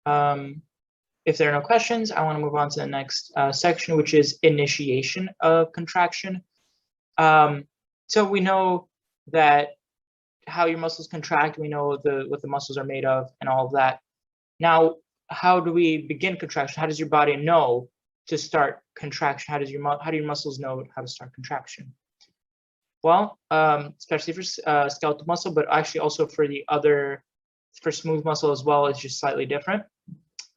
If there are no questions, I want to move on to the next section, which is initiation of contraction. So we know that how your muscles contract, we know what the muscles are made of and all of that. Now, how do we begin contraction? How does your body know to start contraction? How do your muscles know how to start contraction? Well, especially for skeletal muscle, but actually also for smooth muscle as well, it's just slightly different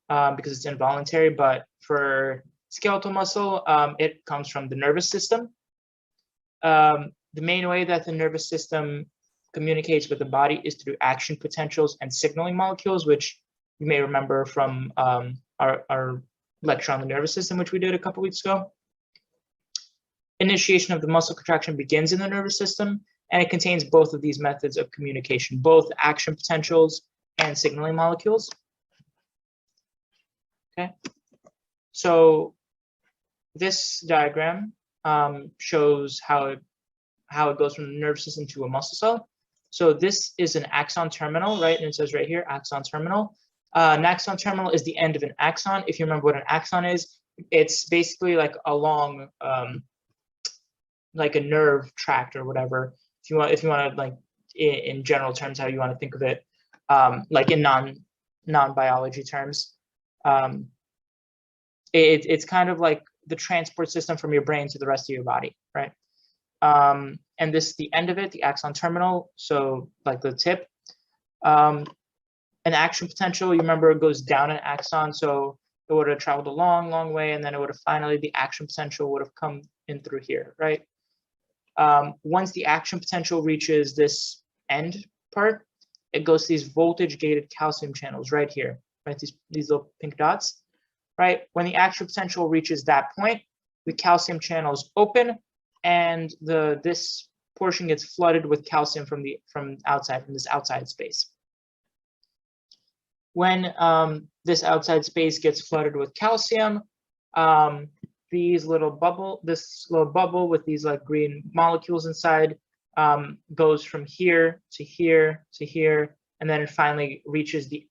because it's involuntary. But for skeletal muscle, it comes from the nervous system. The main way that the nervous system communicates with the body is through action potentials and signaling molecules, which you may remember from our lecture on the nervous system, which we did a couple weeks ago. Initiation of the muscle contraction begins in the nervous system, and it contains both of these methods of communication, both action potentials and signaling molecules. Okay, so this diagram shows how it goes from the nervous system to a muscle cell. So this is an axon terminal, right? And it says right here, axon terminal. An axon terminal is the end of an axon. If you remember what an axon is, it's basically like a long, like a nerve tract or whatever. If you want to like in general terms, how you want to think of it, like in non-biology terms, it's kind of like the transport system from your brain to the rest of your body, right? And this is the end of it, the axon terminal, so like the tip. An action potential, you remember, it goes down an axon, so it would have traveled a long way, and then it would have finally, the action potential would have come in through here, right? Once the action potential reaches this end part, it goes to these voltage-gated calcium channels right here, right? These little pink dots, right? When the action potential reaches that point, the calcium channels open, and this portion gets flooded with calcium from this outside space. When this outside space gets flooded with calcium, this little bubble with these like green molecules inside goes from here to here to here, and then it finally reaches the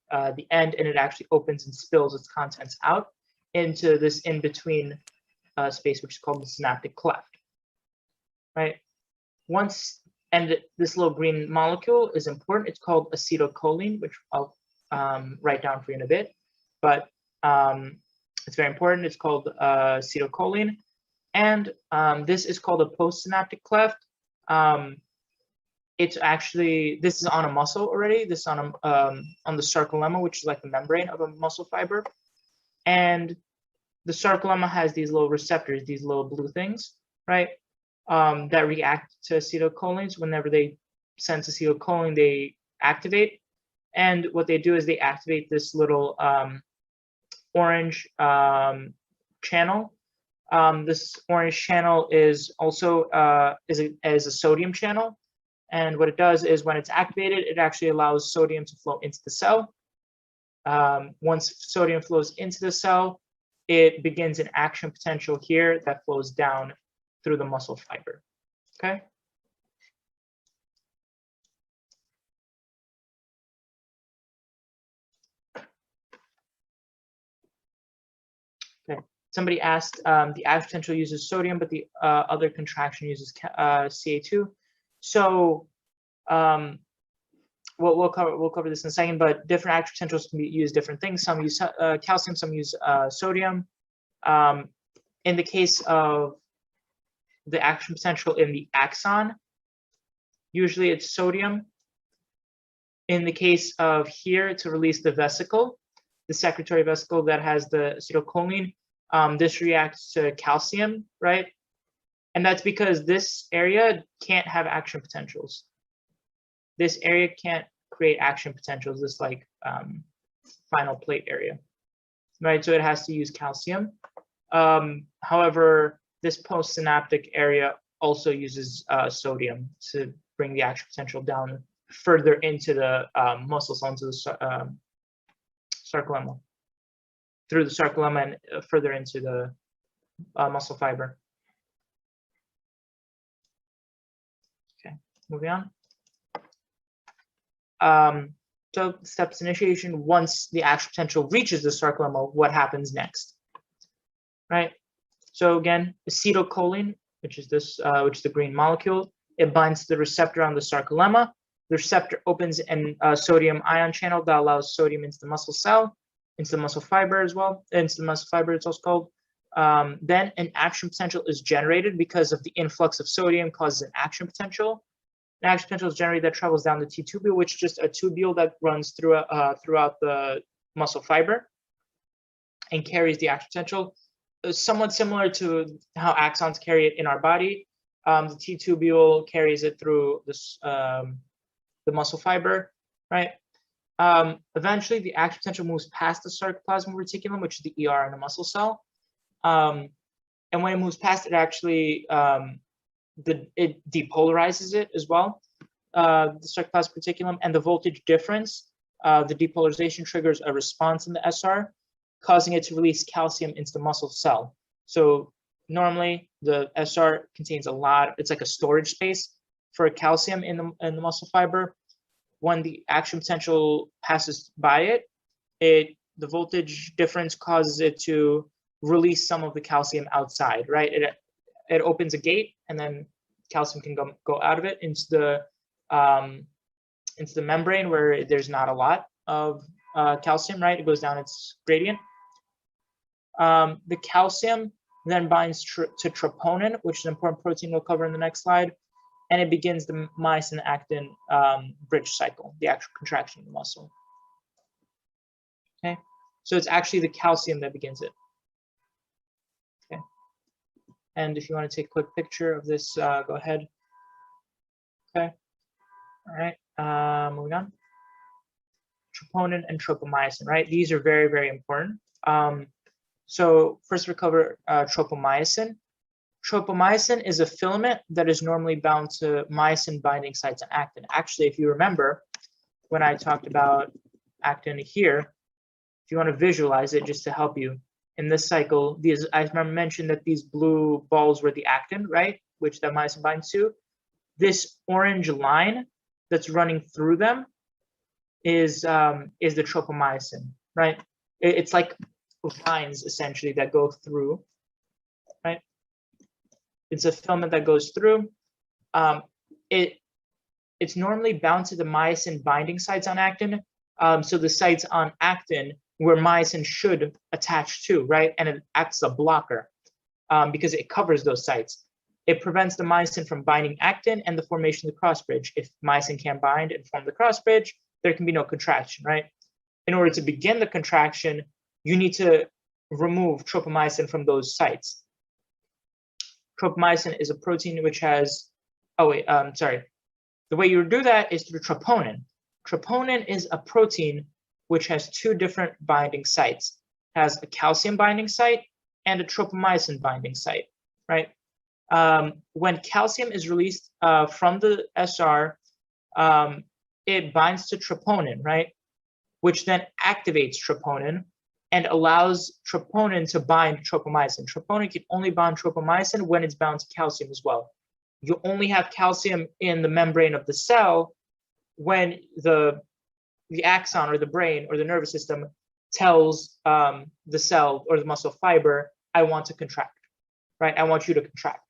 end, and it actually opens and spills its contents out into this in-between space, which is called the synaptic cleft. Right? And this little green molecule is important. It's called acetylcholine, which I'll write down for you in a bit, but it's very important. It's called acetylcholine, and this is called a postsynaptic cleft. It's actually, this is on a muscle already. This is on the sarcolemma, which is like the membrane of a muscle fiber, and the sarcolemma has these little receptors, these little blue things, right? That react to acetylcholines. Whenever they sense acetylcholine, they activate. And what they do is they activate this little orange channel. This orange channel is also is a sodium channel. And what it does is when it's activated, it actually allows sodium to flow into the cell. Once sodium flows into the cell, it begins an action potential here that flows down through the muscle fiber. Okay. Okay. Somebody asked, the action potential uses sodium, but the other contraction uses Ca2. So we'll cover this in a second, but different action potentials can use different things. Some use calcium, some use sodium. In the case of the action potential in the axon, usually it's sodium. In the case of here, to release the vesicle, the secretory vesicle that has the acetylcholine, this reacts to calcium, right? And that's because this area can't have action potentials. This area can't create action potentials, this like final plate area, right? So it has to use calcium. However, this postsynaptic area also uses sodium to bring the action potential down further into the muscle cell, into the sarcolemma, through the sarcolemma and further into the muscle fiber. Okay, moving on. So steps initiation, once the action potential reaches the sarcolemma, what happens next, right? So again, acetylcholine, which is this, which is the green molecule, it binds to the receptor on the sarcolemma. The receptor opens a sodium ion channel that allows sodium into the muscle cell, into the muscle fiber as well, into the muscle fiber it's also called. Then an action potential is generated because of the influx of sodium causes an action potential. An action potential is generated that travels down the T-tubule, which is just a tubule that runs throughout the muscle fiber and carries the action potential. Somewhat similar to how axons carry it in our body. The T-tubule carries it through this, the muscle fiber, right? Eventually, the action potential moves past the sarcoplasmic reticulum, which is the ER in a muscle cell. And when it moves past it, actually, it depolarizes it as well, the sarcoplasmic reticulum, and the voltage difference, the depolarization triggers a response in the SR, causing it to release calcium into the muscle cell. So normally the SR contains a lot, it's like a storage space for calcium in the muscle fiber. When the action potential passes by it, the voltage difference causes it to release some of the calcium outside, right? It opens a gate, and then calcium can go out of it into the membrane where there's not a lot of calcium, right? It goes down its gradient. The calcium then binds to troponin, which is an important protein we'll cover in the next slide, and it begins the myosin-actin bridge cycle, the actual contraction of the muscle. Okay, so it's actually the calcium that begins it. Okay, and if you want to take a quick picture of this, go ahead. Okay, all right, moving on. Troponin and tropomyosin, right? These are very, very important. So first we cover tropomyosin. Tropomyosin is a filament that is normally bound to myosin binding sites on actin. Actually, if you remember, when I talked about actin here, if you want to visualize it just to help you, in this cycle, I remember mentioned that these blue balls were the actin, right? Which the myosin binds to. This orange line that's running through them is the tropomyosin, right? It's like lines essentially that go through, right? It's a filament that goes through. It's normally bound to the myosin binding sites on actin. So the sites on actin where myosin should attach to, right? And it acts as a blocker because it covers those sites. It prevents the myosin from binding actin and the formation of the cross bridge. If myosin can't bind and form the cross bridge, there can be no contraction, right? In order to begin the contraction, you need to remove tropomyosin from those sites. Tropomyosin is a protein which has, the way you do that is through troponin. Troponin is a protein which has two different binding sites. It has a calcium binding site and a tropomyosin binding site, right? When calcium is released from the SR, it binds to troponin, right? Which then activates troponin and allows troponin to bind tropomyosin. Troponin can only bind tropomyosin when it's bound to calcium as well. You only have calcium in the membrane of the cell when the axon or the brain or the nervous system tells the cell or the muscle fiber, I want to contract, right? I want you to contract,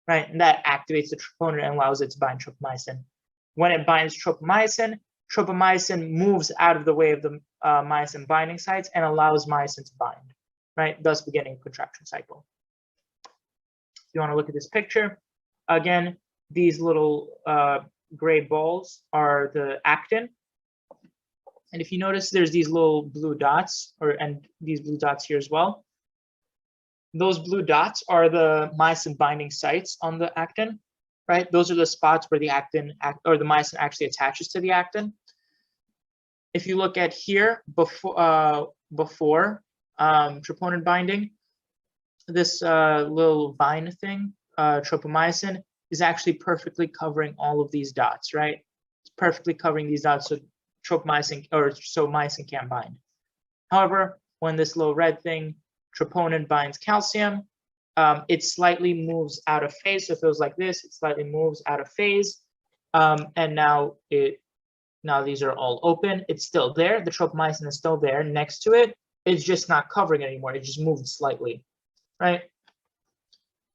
right? And that activates the troponin and allows it to bind tropomyosin. When it binds tropomyosin, tropomyosin moves out of the way of the myosin binding sites and allows myosin to bind, right? Thus beginning a contraction cycle. If you want to look at this picture, again, these little gray balls are the actin. And if you notice, there's these little blue dots, and these blue dots here as well. Those blue dots are the myosin binding sites on the actin, right? Those are the spots where the actin or the myosin actually attaches to the actin. If you look at here before troponin binding, this little vine thing, tropomyosin, is actually perfectly covering all of these dots, right? It's perfectly covering these dots, so myosin can't bind. However, when this little red thing, troponin, binds calcium, it slightly moves out of phase. So if it was like this, it slightly moves out of phase, and now it Now these are all open. It's still there. The tropomyosin is still there next to it. It's just not covering it anymore. It just moved slightly, right?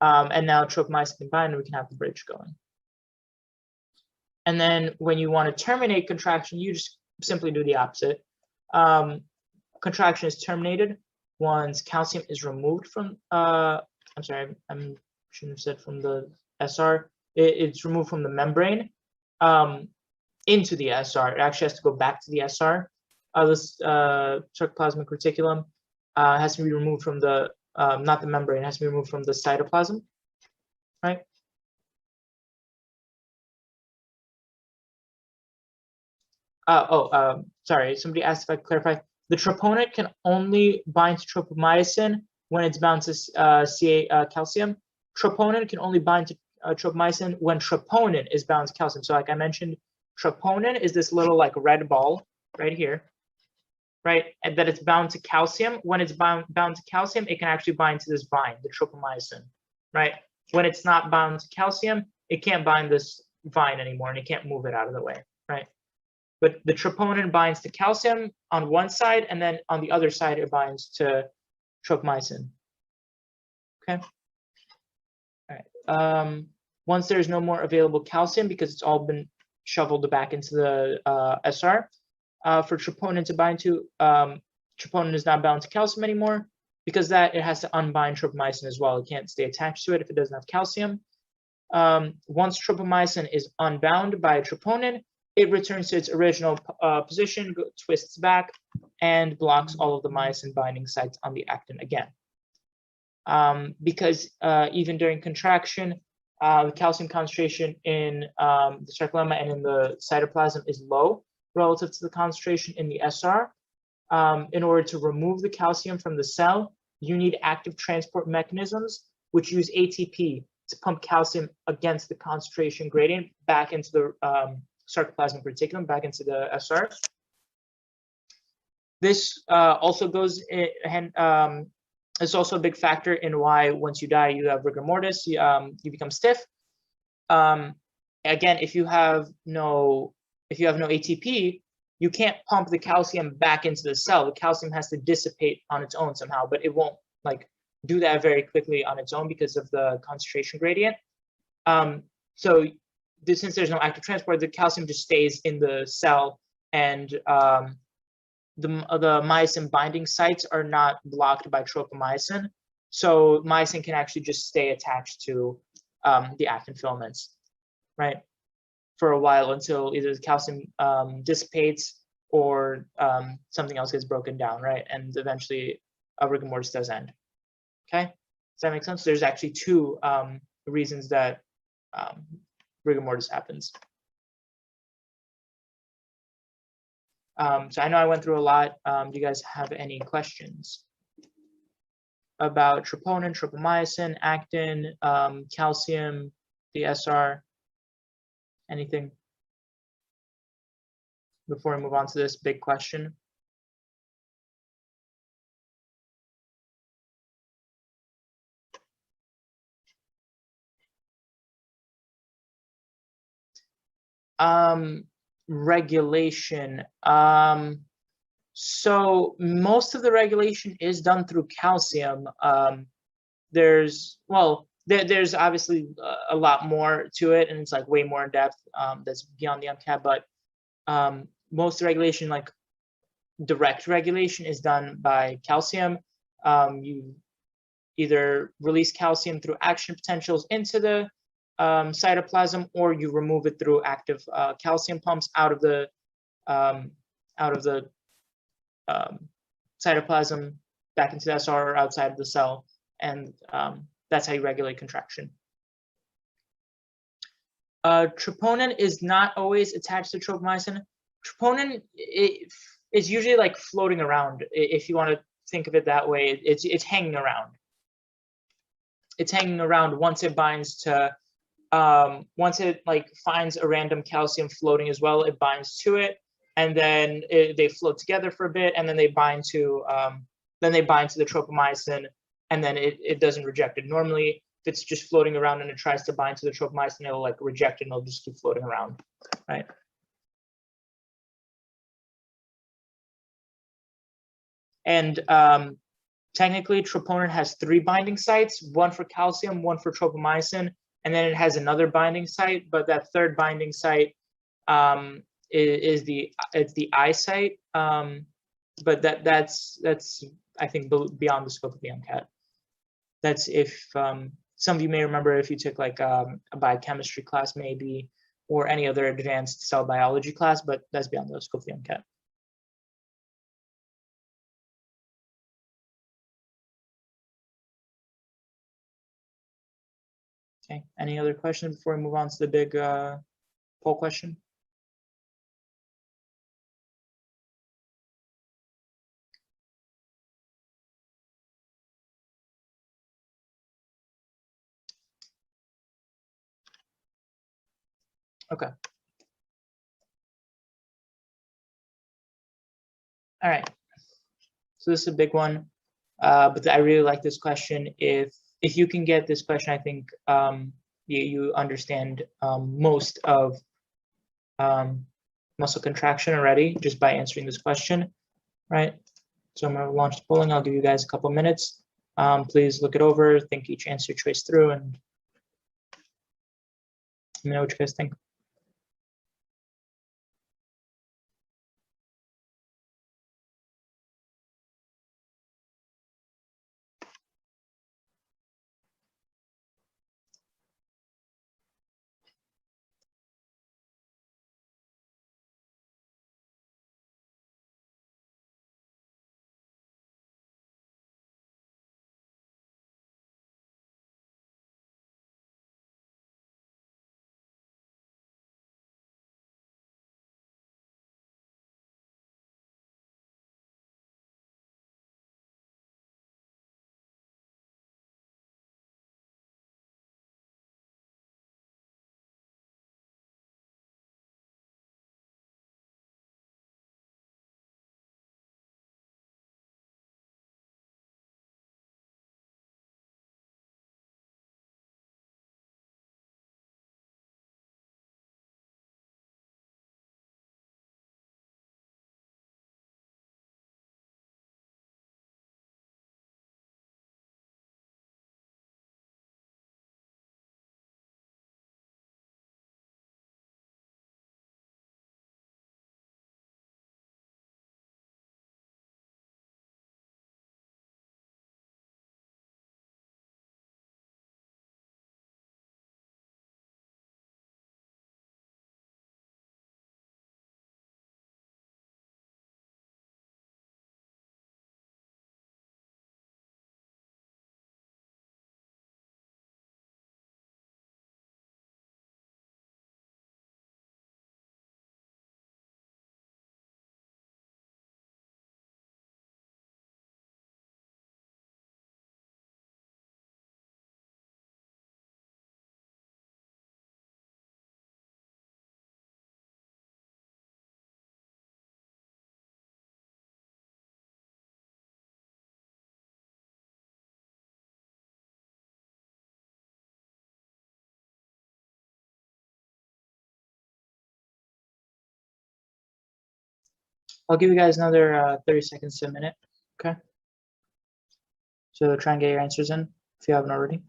And now tropomyosin can bind and we can have the bridge going. And then when you want to terminate contraction, you just simply do the opposite. Contraction is terminated once calcium is removed from, I'm sorry, I shouldn't have said from the SR. It's removed from the membrane into the SR. It actually has to go back to the SR. This sarcoplasmic reticulum has to be removed from the, not the membrane, it has to be removed from the cytoplasm, right? Sorry, somebody asked if I could clarify. The troponin can only bind to tropomyosin when it's bound to calcium. Troponin can only bind to tropomyosin when troponin is bound to calcium. So like I mentioned, troponin is this little like red ball right here, right? And that it's bound to calcium. When it's bound to calcium, it can actually bind to this vine, the tropomyosin, right? When it's not bound to calcium, it can't bind this vine anymore and it can't move it out of the way, right? But the troponin binds to calcium on one side, and then on the other side, it binds to tropomyosin. Okay. All right. Once there's no more available calcium because it's all been shoveled back into the SR, for troponin to bind to, troponin is not bound to calcium anymore. Because that, it has to unbind tropomyosin as well. It can't stay attached to it if it doesn't have calcium. Once tropomyosin is unbound by troponin, it returns to its original position, twists back, and blocks all of the myosin binding sites on the actin again. Because even during contraction, the calcium concentration in the sarcolemma and in the cytoplasm is low relative to the concentration in the SR. In order to remove the calcium from the cell, you need active transport mechanisms, which use ATP to pump calcium against the concentration gradient back into the sarcoplasmic reticulum, back into the SR. This also goes in, it's also a big factor in why once you die, you have rigor mortis, you become stiff. Again, if you have no ATP, you can't pump the calcium back into the cell. The calcium has to dissipate on its own somehow, but it won't like do that very quickly on its own because of the concentration gradient. So since there's no active transport, the calcium just stays in the cell, and the myosin binding sites are not blocked by tropomyosin. So myosin can actually just stay attached to the actin filaments, right, for a while until either the calcium dissipates or something else gets broken down, right? And eventually rigor mortis does end. Okay, does that make sense? There's actually two reasons that rigor mortis happens. So I know I went through a lot. Do you guys have any questions about troponin, tropomyosin, actin, calcium, the SR, anything before we move on to this big question? Regulation. So most of the regulation is done through calcium. There's obviously a lot more to it, and it's like way more in depth. That's beyond the MCAT, but most regulation, like direct regulation, is done by calcium. You either release calcium through action potentials into the cytoplasm, or you remove it through active calcium pumps out of the cytoplasm back into the SR or outside of the cell, and that's how you regulate contraction. Troponin is not always attached to tropomyosin. Troponin is usually like floating around, if you want to think of it that way. It's hanging around. It's hanging around once it binds to. Once it like finds a random calcium floating as well, it binds to it, and then they float together for a bit, and then they bind to the tropomyosin, and then it doesn't reject it. Normally, if it's just floating around and it tries to bind to the tropomyosin, it'll like reject it and it'll just keep floating around, right? And technically, troponin has 3 binding sites, one for calcium, one for tropomyosin, and then it has another binding site, but that third binding site is the I site. But that's I think beyond the scope of the MCAT. That's if some of you may remember if you took like a biochemistry class maybe, or any other advanced cell biology class, but that's beyond the scope of the MCAT. Okay, any other questions before we move on to the big poll question? Okay. All right. So this is a big one, but I really like this question. If you can get this question, I think you understand most of muscle contraction already just by answering this question, right? So I'm going to launch the polling. I'll give you guys a couple minutes. Please look it over, think each answer choice through, and let me know what you guys think. I'll give you guys another 30 seconds to a minute, okay? So try and get your answers in if you haven't already.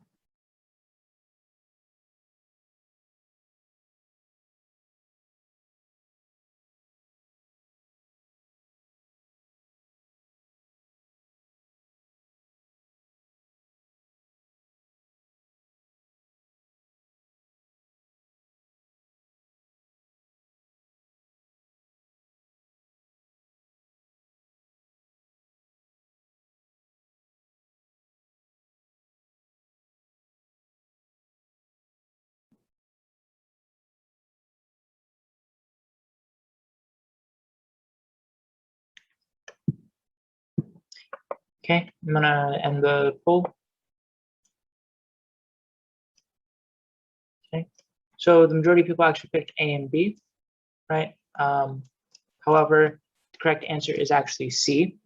Okay, I'm gonna end the poll. Okay, so the majority of people actually picked A and B, right? However, the correct answer is actually C.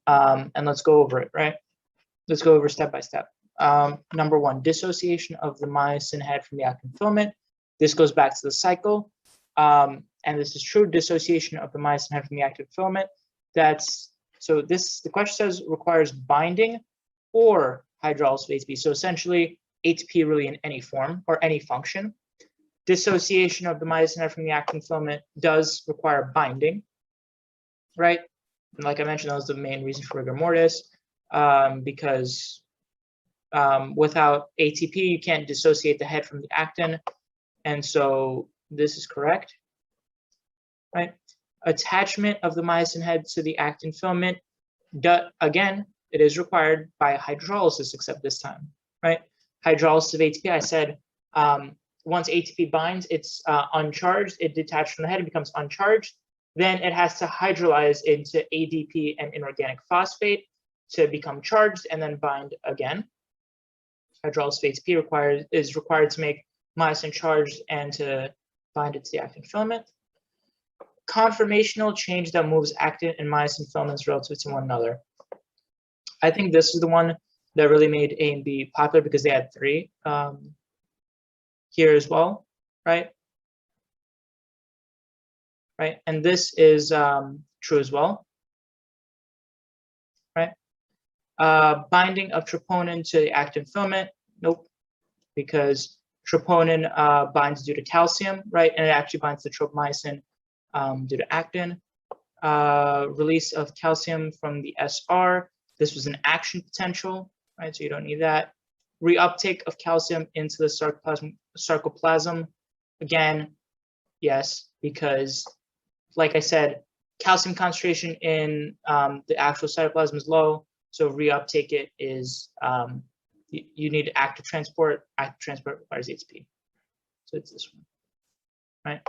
And let's go over it, right? Let's go over step by step. Number 1, dissociation of the myosin head from the actin filament. This goes back to the cycle. And this is true, dissociation of the myosin head from the actin filament. That's So the question says requires binding or hydrolysis of ATP. So essentially ATP really in any form or any function. Dissociation of the myosin head from the actin filament does require binding, right? And like I mentioned, that was the main reason for rigor mortis, because without ATP, you can't dissociate the head from the actin. And so this is correct, right? Attachment of the myosin head to the actin filament, again, it is required by hydrolysis, except this time, right? Hydrolysis of ATP, I said, once ATP binds, it's uncharged, it detached from the head, it becomes uncharged. Then it has to hydrolyze into ADP and inorganic phosphate to become charged and then bind again. Hydrolysis of ATP is required to make myosin charged and to bind it to the actin filament. Conformational change that moves actin and myosin filaments relative to one another. I think this is the one that really made A and B popular because they had 3 here as well, right? Right, and this is true as well, right? Binding of troponin to the actin filament, nope, because troponin binds due to calcium, right? And it actually binds to tropomyosin due to actin. Release of calcium from the SR, this was an action potential, right? So you don't need that. Reuptake of calcium into the sarcoplasm, again, yes, because like I said, calcium concentration in the actual cytoplasm is low, so reuptake it is, you need active transport. Active transport requires ATP. So it's this one, right?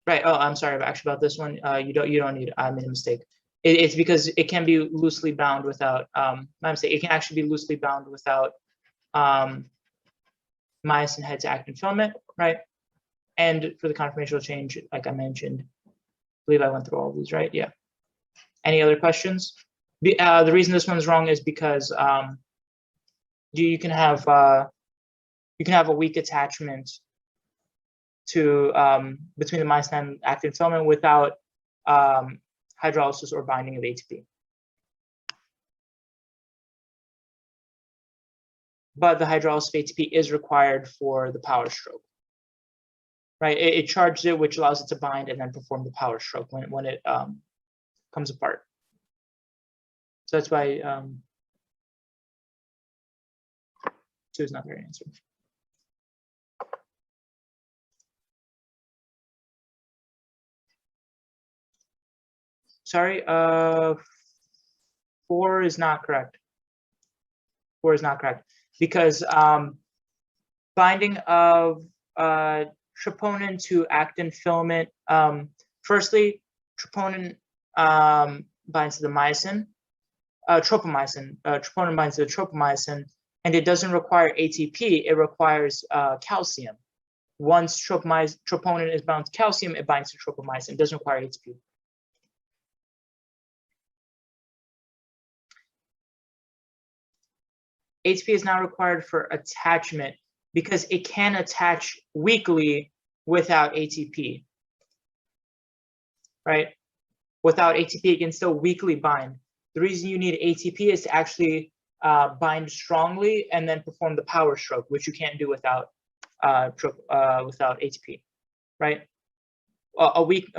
Right, oh, I'm sorry, actually about this one, you don't need, I made a mistake. It's because it can be loosely bound without, my mistake, it can actually be loosely bound without myosin head to actin filament, right? And for the conformational change, like I mentioned, I believe I went through all of these, right? Yeah. Any other questions? The reason this one's wrong is because you can have a weak attachment to between the myosin and actin filament without hydrolysis or binding of ATP. But the hydrolysis of ATP is required for the power stroke. Right, it charges it, which allows it to bind and then perform the power stroke when it comes apart. So that's why 2 is not the right answer. Sorry, 4 is not correct. 4 is not correct because binding of troponin to actin filament. Firstly, troponin binds to the myosin, tropomyosin. Troponin binds to the tropomyosin, and it doesn't require ATP. It requires calcium. Once troponin is bound to calcium, it binds to tropomyosin. It doesn't require ATP. ATP is not required for attachment because it can attach weakly without ATP, right? Without ATP, it can still weakly bind. The reason you need ATP is to actually bind strongly and then perform the power stroke, which you can't do without ATP, right? A weak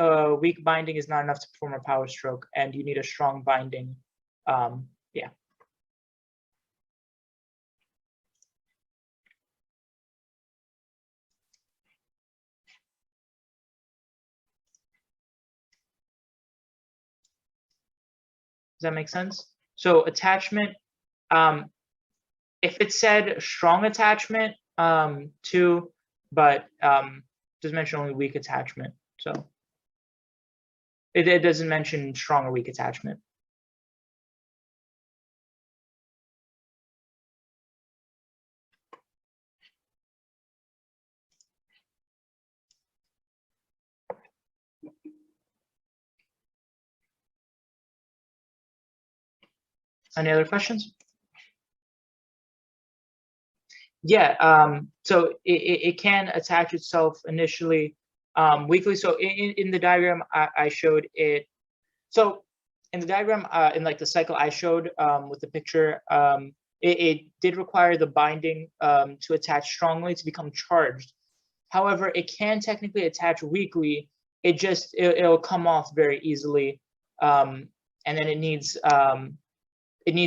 binding is not enough to perform a power stroke, and you need a strong binding. Yeah. Does that make sense? So attachment, if it said strong attachment, 2, but doesn't mention only weak attachment. So it doesn't mention strong or weak attachment. Any other questions? Yeah, so it can attach itself initially weekly. So in the diagram, I showed it. So in the diagram, in like the cycle I showed with the picture, it did require the binding to attach strongly to become charged. However, it can technically attach weakly. It'll come off very easily, and then it needs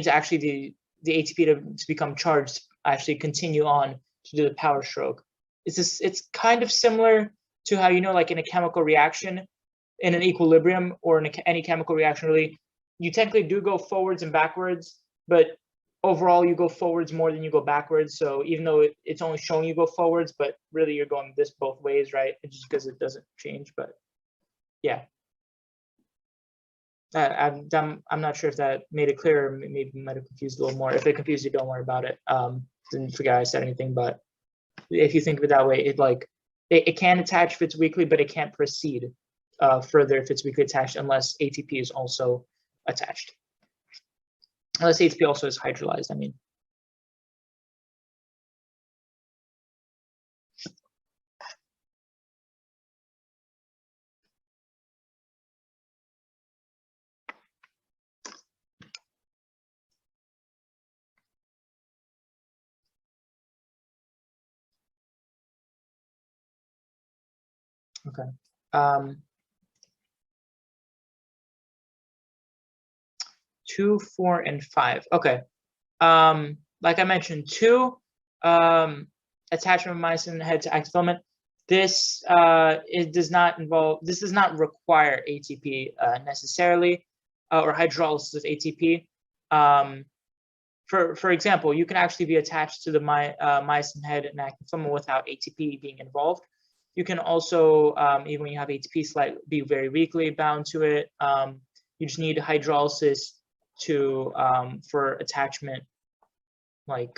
actually the ATP to become charged, actually continue on to do the power stroke. It's kind of similar to how, like in a chemical reaction, in an equilibrium or in any chemical reaction, really, you technically do go forwards and backwards, but overall you go forwards more than you go backwards. So even though it's only showing you go forwards, but really you're going this both ways, right? It's just because it doesn't change, but yeah. I'm not sure if that made it clear, or maybe might have confused a little more. If it confused you, don't worry about it. Didn't forget I said anything, but if you think of it that way, it can attach if it's weakly, but it can't proceed further if it's weakly attached unless ATP is also attached. Unless ATP also is hydrolyzed, I mean. Okay. 2, 4, and 5. Okay. Like I mentioned, 2, attachment of myosin head to active filament. This does not require ATP necessarily, or hydrolysis of ATP. For example, you can actually be attached to the myosin head and active filament without ATP being involved. You can also, even when you have ATP, be very weakly bound to it. You just need hydrolysis to for attachment, to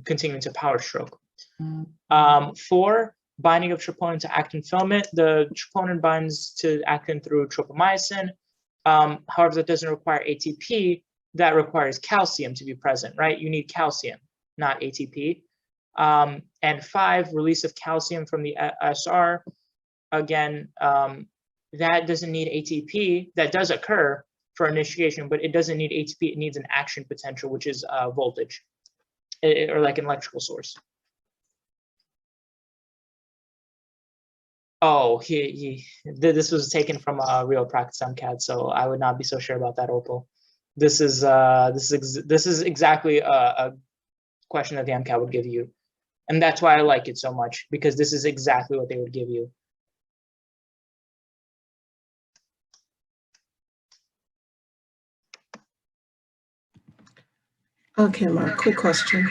continue to power stroke. 4, binding of troponin to actin filament. The troponin binds to actin through tropomyosin. However, that doesn't require ATP. That requires calcium to be present, right? You need calcium, not ATP. And 5, release of calcium from the SR. Again, that doesn't need ATP. That does occur for initiation, but it doesn't need ATP. It needs an action potential, which is voltage, or like an electrical source. Oh, this was taken from a real practice MCAT, so I would not be so sure about that, Opal. This is exactly a question that the MCAT would give you, and that's why I like it so much, because this is exactly what they would give you. Okay, Mark, quick question.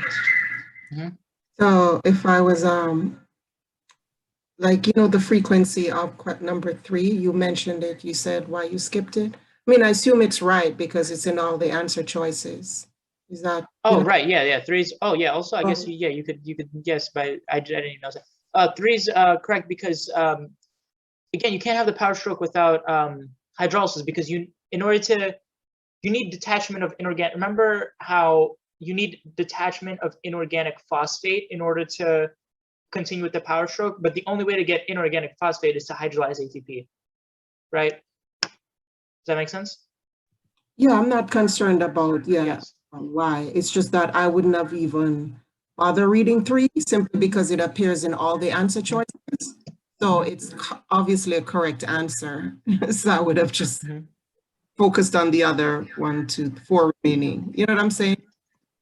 So if I was, the frequency of number 3, you mentioned it, you said why you skipped it. I mean, I assume it's right because it's in all the answer choices. Is that? Oh, right, yeah, 3's, oh yeah, also I guess, yeah, you could guess, but I didn't even know that. 3's correct because, again, you can't have the power stroke without hydrolysis, because you need detachment of inorganic. Remember how you need detachment of inorganic phosphate in order to continue with the power stroke, but the only way to get inorganic phosphate is to hydrolyze ATP, right? Does that make sense? Yeah, I'm not concerned about why. It's just that I wouldn't have even bothered reading 3 simply because it appears in all the answer choices. So it's obviously a correct answer. So I would have just focused on the other 1, 2, 4 remaining. You know what I'm saying?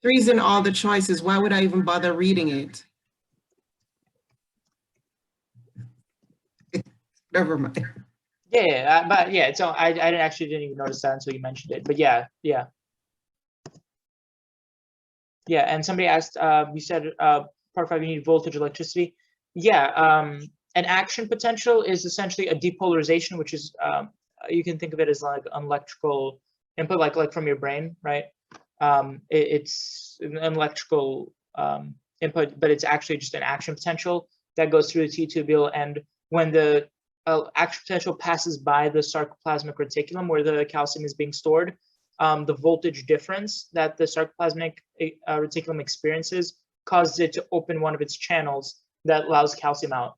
3's in all the choices. Why would I even bother reading it? Never mind. Yeah, but yeah, so I didn't even notice that until you mentioned it. But yeah. And somebody asked, you said part 5, you need voltage, electricity. Yeah, an action potential is essentially a depolarization, which is you can think of it as like an electrical input, like from your brain, right? It's an electrical input, but it's actually just an action potential that goes through the T-tubule, and when the action potential passes by the sarcoplasmic reticulum where the calcium is being stored, the voltage difference that the sarcoplasmic reticulum experiences causes it to open one of its channels that allows calcium out.